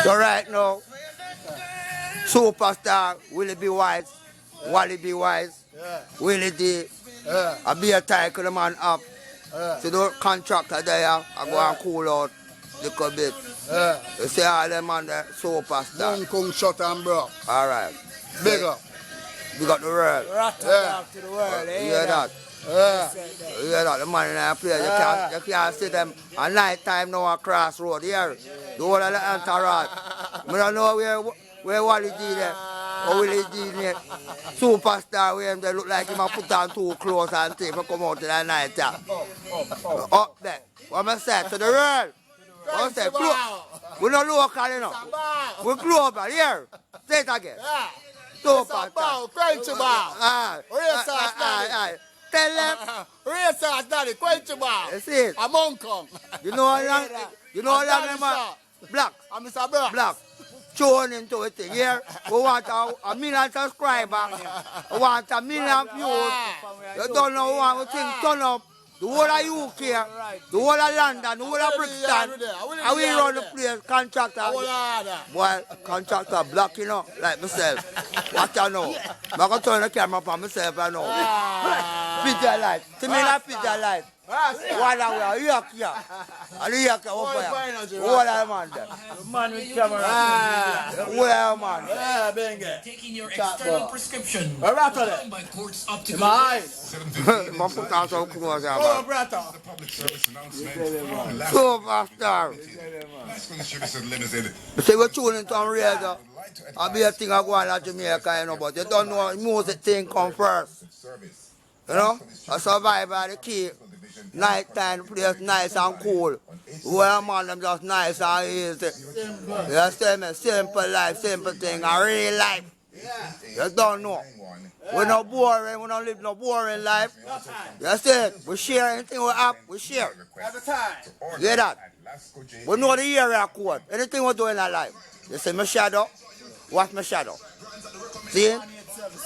So right now, superstar Willie B. Wise, Wally B. Wise, Willie D. I be a title the man up. So the contractor there, I go and cool out a little bit. You see all them on the superstar. One Kong shot and bro. Alright. Big up. We got the world. Rotterdam to the world. You hear that? You hear that? The man in that place. You can't see them at night time now at Crossroad here. The whole of the entourage. I don't know where Wally D there. Or Willie D there. Superstar where they look like him and put on two clothes and things and come out in the night time. Up there. What I say to the world? What I say? We're not local, you know. We're global here. Say it again. Superstar. Quench bar. Tell them. Racers daddy, quench bar. You see it? A monk come. You know how long them are? Black. I'm Mr. Black. Black. Tune into it here. We want a million subscribers. We want a million views. You don't know what we think turn up. The whole of UK, the whole of London, the whole of Brixton. And we run the place, contractor. Boy, contractor black, you know, like myself. What I know. I'm going to turn the camera up on myself, I know. Picture light. To me, that picture light. One hour, here. And here, over here. What are the man there? The man with camera. Where are the man? Yeah, Benga. Taking your external prescription. All right, brother. By courts up to My I'm put on some clothes, Oh, brother. Public service announcement. Superstar. See, we're tuning to on radio. I'll be a thing I go on at Jamaica, you know, but you don't know music thing come first. You know? I survive by the key. Night time, the place nice and cool. Well, man, them just nice and easy. You understand me? Simple life, simple thing, a real life. You don't know. We're not boring, we don't live no boring life. You see it? We share anything we have, we share. Every time. You hear that? We know the area code. Anything we do in our life. You see my shadow? What's my shadow? See?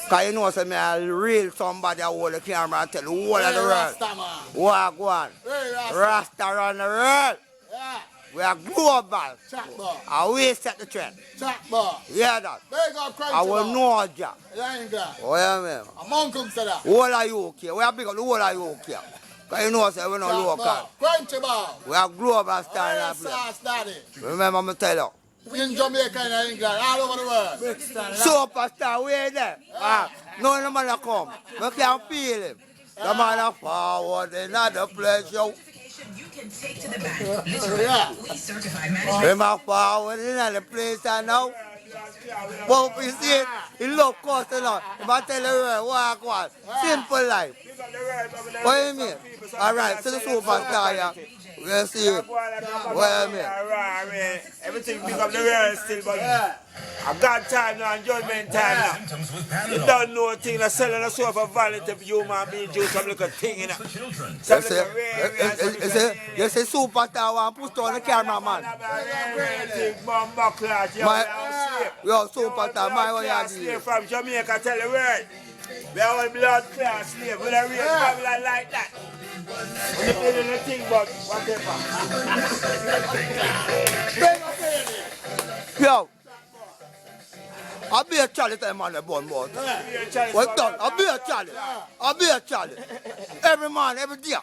Because you know, so me a real somebody that hold the camera and tell the whole of the world. What go on? Rasta run the world. We are global. And we set the trend. You hear that? I will know ya. Oh, yeah, man. A monk comes to that. Whole of UK. We are big up the whole of UK. Because you know, so we're not local. Quench bar. We are global star in that place. Daddy. Remember me tell you. In Jamaica and England, all over the world. Superstar, where there? No, the man come. We can feel him. The man forward in another place, yo. you can take to the bank. Literally, we certify management. Remember forward in another place, I know. But we see it, it love cost a lot. If I tell you, walk one. Simple life. What do you mean? Alright, so the superstar here. We'll see it. What do you mean? Everything big up the world still, but I got time now and judgment time now. You don't know a thing that's selling a soap of value to human being, do some little thing in it. You say superstar want to push on the cameraman. Yo, superstar, my way you from Jamaica, tell the world. We are all blood class slave. We don't real Babylon like that. We don't do anything but whatever. Yo, I'll be a Charlie time on the bun board. What's done? I'll be a Charlie. I'll be a Charlie. Every man, every day.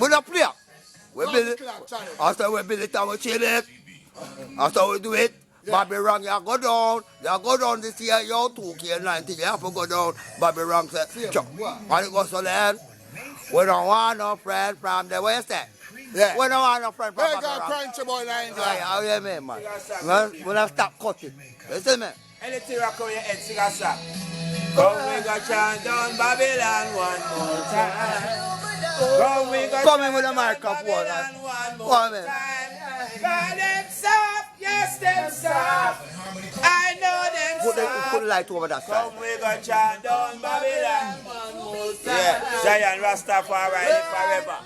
We don't play. We build it. After we build it and we chill it. After we do it. Bobby Rank, you go down this year, you 2K19, you have to go down. Bobby Rank said, Chuck, and it goes to land. We don't want no friend from the West End. Yeah. We don't want no friend from We're Bobby going to Rank. crunch boy like How you mean, man? We're going to stop cutting. You see me? Anything rock on your head, sing a song. Come we go chant down Babylon one more time. Come in with a microphone. Babylon one more Come in. time. God them soft, yes them soft. I know them soft. Put the light over that side. Come we go chant down Babylon one more time. Yeah, Zion Rastafari forever.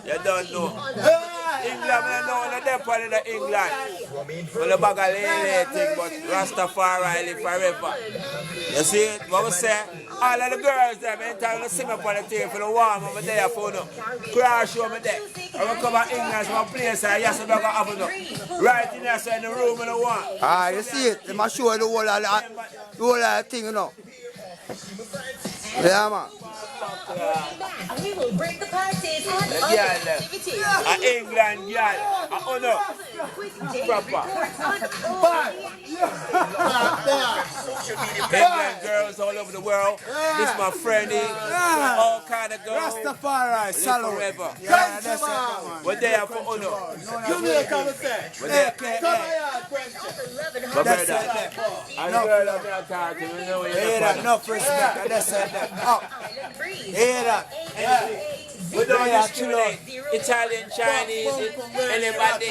You don't know. England, I know the depot in England. Well, the bag of lele thing, but Rastafari live forever. You see it? What we say? All of the girls there, anytime they see me on the table for the warm, I'm there for them. Crash show me there. I'm going to come to England, so I'm place, and yes, I'm going to happen. Right in there, so in the room, in the one. Ah, you see it? They must show the whole of the thing, you know. Yeah, man. We will break the parties on The other girl, activities. England girl, oh no, proper. England girls all over the world. This my friendly, all kind of girls. Rastafari, salute. Forever. Yeah, that's it, man. We're there for honor. Jamaica, we say. We're there. Come here, question. My That's brother. it, that. And the girl that me talking, you know Hear you're that, enough respect. That's it, that. Up. Hear that. we don't discriminate. Italian, Chinese, anybody.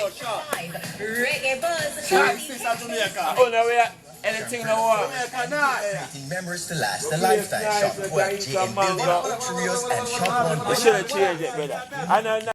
Reggae Buzz. Sister Jamaica. Oh no, we are anything no more. Jamaica, not. Inviting members to last the lifetime. Shop 12G in building Ultra Rios and Shop 1. We should have changed it, brother. I know.